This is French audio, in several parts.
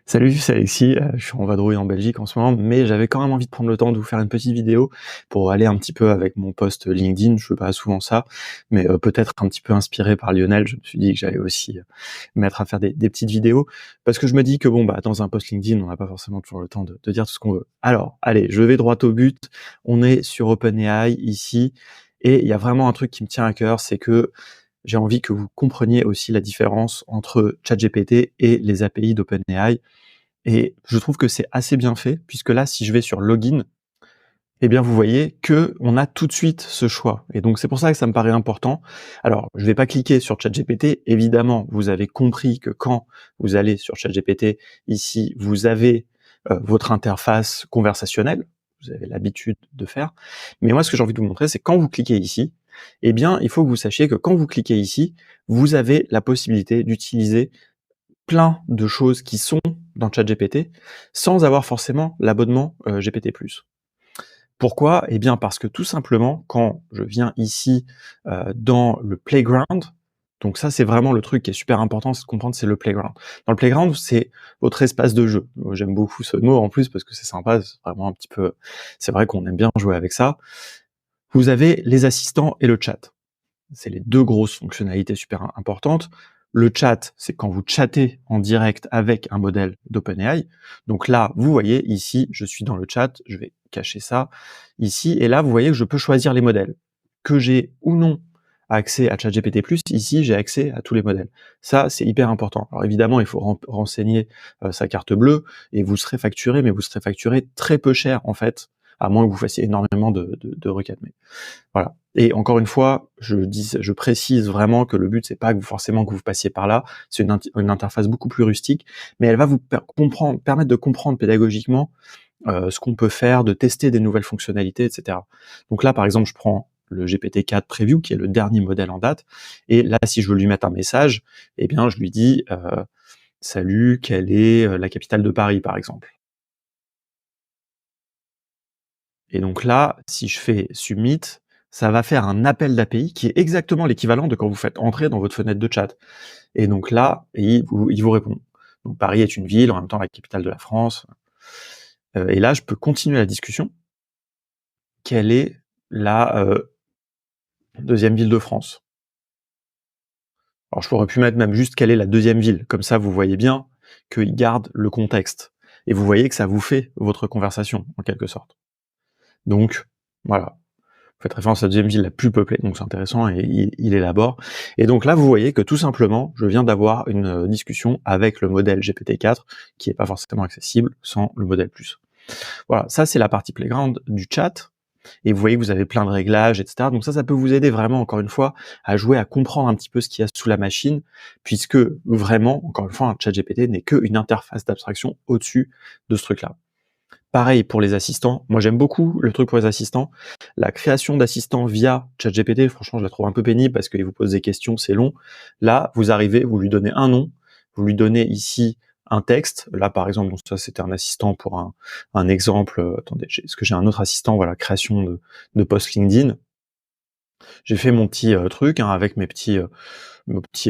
Salut, c'est Alexis, je suis en vadrouille en Belgique en ce moment, mais j'avais quand même envie de prendre le temps de vous faire une petite vidéo pour aller un petit peu avec mon post LinkedIn. Je fais pas souvent ça, mais peut-être un petit peu inspiré par Lionel, je me suis dit que j'allais aussi, me mettre à faire des petites vidéos parce que je me dis que bon, bah, dans un post LinkedIn, on n'a pas forcément toujours le temps de dire tout ce qu'on veut. Alors, allez, je vais droit au but. On est sur OpenAI ici et il y a vraiment un truc qui me tient à cœur, c'est que j'ai envie que vous compreniez aussi la différence entre ChatGPT et les API d'OpenAI. Et je trouve que c'est assez bien fait, puisque là, si je vais sur Login, eh bien, vous voyez que on a tout de suite ce choix. Et donc, c'est pour ça que ça me paraît important. Alors, je vais pas cliquer sur ChatGPT. Évidemment, vous avez compris que quand vous allez sur ChatGPT, ici, vous avez votre interface conversationnelle. Vous avez l'habitude de faire. Mais moi, ce que j'ai envie de vous montrer, c'est quand vous cliquez ici, eh bien, il faut que vous sachiez que quand vous cliquez ici, vous avez la possibilité d'utiliser plein de choses qui sont dans ChatGPT sans avoir forcément l'abonnement GPT+. Pourquoi? Eh bien parce que tout simplement, quand je viens ici dans le playground, donc ça c'est vraiment le truc qui est super important de comprendre, c'est le playground. Dans le playground, c'est votre espace de jeu. J'aime beaucoup ce mot en plus parce que c'est sympa, c'est vraiment un petit peu, c'est vrai qu'on aime bien jouer avec ça. Vous avez les assistants et le chat. C'est les deux grosses fonctionnalités super importantes. Le chat, c'est quand vous chattez en direct avec un modèle d'OpenAI. Donc là, vous voyez, ici, je suis dans le chat, je vais cacher ça ici, et là, vous voyez que je peux choisir les modèles. Que j'ai ou non accès à ChatGPT+, ici, j'ai accès à tous les modèles. Ça, c'est hyper important. Alors évidemment, il faut renseigner sa carte bleue, et vous serez facturé, mais vous serez facturé très peu cher, en fait, à moins que vous fassiez énormément de requêtes. Mais voilà. Et encore une fois, je précise vraiment que le but c'est pas que forcément que vous passiez par là. C'est une interface beaucoup plus rustique, mais elle va vous permettre de comprendre pédagogiquement ce qu'on peut faire, de tester des nouvelles fonctionnalités, etc. Donc là, par exemple, je prends le GPT-4 Preview, qui est le dernier modèle en date, et là, si je veux lui mettre un message, eh bien, je lui dis salut, quelle est la capitale de Paris, par exemple. Et donc là, si je fais submit, ça va faire un appel d'API qui est exactement l'équivalent de quand vous faites entrer dans votre fenêtre de chat. Et donc là, il vous répond. Donc Paris est une ville, en même temps la capitale de la France. Et là, je peux continuer la discussion. Quelle est la deuxième ville de France? Alors je pourrais pu mettre même juste quelle est la deuxième ville. Comme ça, vous voyez bien qu'il garde le contexte. Et vous voyez que ça vous fait votre conversation, en quelque sorte. Donc, voilà. Vous faites référence à la deuxième ville la plus peuplée, donc c'est intéressant, et il élabore. Et donc là, vous voyez que tout simplement, je viens d'avoir une discussion avec le modèle GPT-4, qui n'est pas forcément accessible sans le modèle plus. Voilà, ça c'est la partie playground du chat, et vous voyez que vous avez plein de réglages, etc. Donc ça peut vous aider vraiment, encore une fois, à jouer, à comprendre un petit peu ce qu'il y a sous la machine, puisque vraiment, encore une fois, un chat GPT n'est qu'une interface d'abstraction au-dessus de ce truc-là. Pareil pour les assistants. Moi, j'aime beaucoup le truc pour les assistants. La création d'assistants via ChatGPT, franchement, je la trouve un peu pénible parce qu'il vous pose des questions, c'est long. Là, vous arrivez, vous lui donnez un nom, vous lui donnez ici un texte. Là, par exemple, donc ça, c'était un assistant pour un exemple. Attendez, est-ce que j'ai un autre assistant? Voilà, création de post LinkedIn. J'ai fait mon petit truc avec mes petits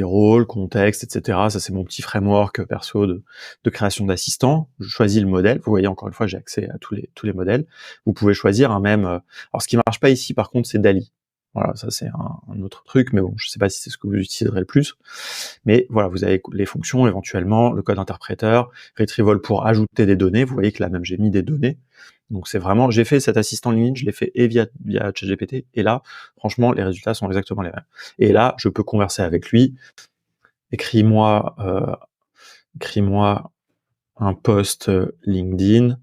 rôles, contexte, etc. Ça, c'est mon petit framework perso de création d'assistants. Je choisis le modèle. Vous voyez, encore une fois, j'ai accès à tous les modèles. Vous pouvez choisir même... alors, ce qui marche pas ici, par contre, c'est DALL-E. Voilà, ça, c'est un autre truc, mais bon, je sais pas si c'est ce que vous utiliserez le plus. Mais voilà, vous avez les fonctions, éventuellement, le code interpréteur, Retrieval pour ajouter des données. Vous voyez que là, même, j'ai mis des données. Donc c'est vraiment, j'ai fait cet assistant LinkedIn, je l'ai fait et via ChatGPT, et là, franchement, les résultats sont exactement les mêmes. Et là, je peux converser avec lui. Écris-moi un post LinkedIn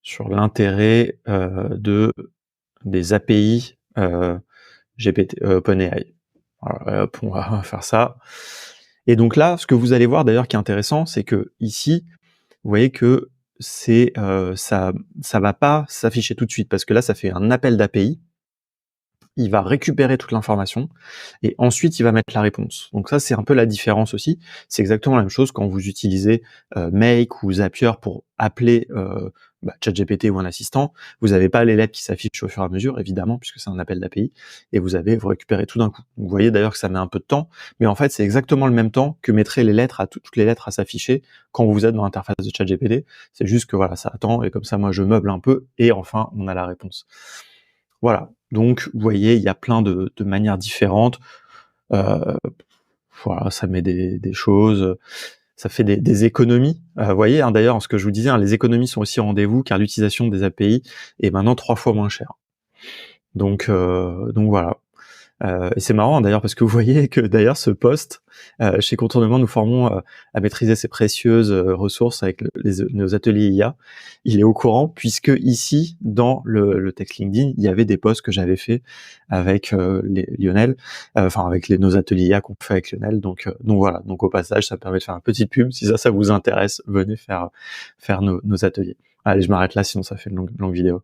sur l'intérêt des API GPT, OpenAI. Voilà, hop, on va faire ça. Et donc là, ce que vous allez voir d'ailleurs qui est intéressant, c'est que ici, vous voyez que ça va pas s'afficher tout de suite parce que là, ça fait un appel d'API. Il va récupérer toute l'information et ensuite il va mettre la réponse. Donc ça, c'est un peu la différence aussi. C'est exactement la même chose quand vous utilisez Make ou Zapier pour appeler ChatGPT ou un assistant, vous n'avez pas les lettres qui s'affichent au fur et à mesure, évidemment, puisque c'est un appel d'API, et vous récupérez tout d'un coup. Vous voyez d'ailleurs que ça met un peu de temps, mais en fait, c'est exactement le même temps que mettraient les lettres toutes les lettres à s'afficher quand vous êtes dans l'interface de ChatGPT. C'est juste que voilà, ça attend, et comme ça, moi, je meuble un peu, et enfin, on a la réponse. Voilà. Donc, vous voyez, il y a plein de manières différentes. Voilà, ça met des choses, ça fait des économies. Vous voyez, hein, d'ailleurs, ce que je vous disais, hein, les économies sont aussi au rendez-vous, car l'utilisation des API est maintenant 3 fois moins chère. Donc voilà. Et c'est marrant d'ailleurs parce que vous voyez que d'ailleurs ce post chez Contournement nous formons à maîtriser ces précieuses ressources avec nos ateliers IA, il est au courant puisque ici dans le texte LinkedIn il y avait des posts que j'avais fait avec Lionel, enfin avec nos ateliers IA qu'on fait avec Lionel, donc voilà, donc au passage ça permet de faire un petit pub, si ça vous intéresse, venez faire nos ateliers. Allez, je m'arrête là sinon ça fait une longue vidéo.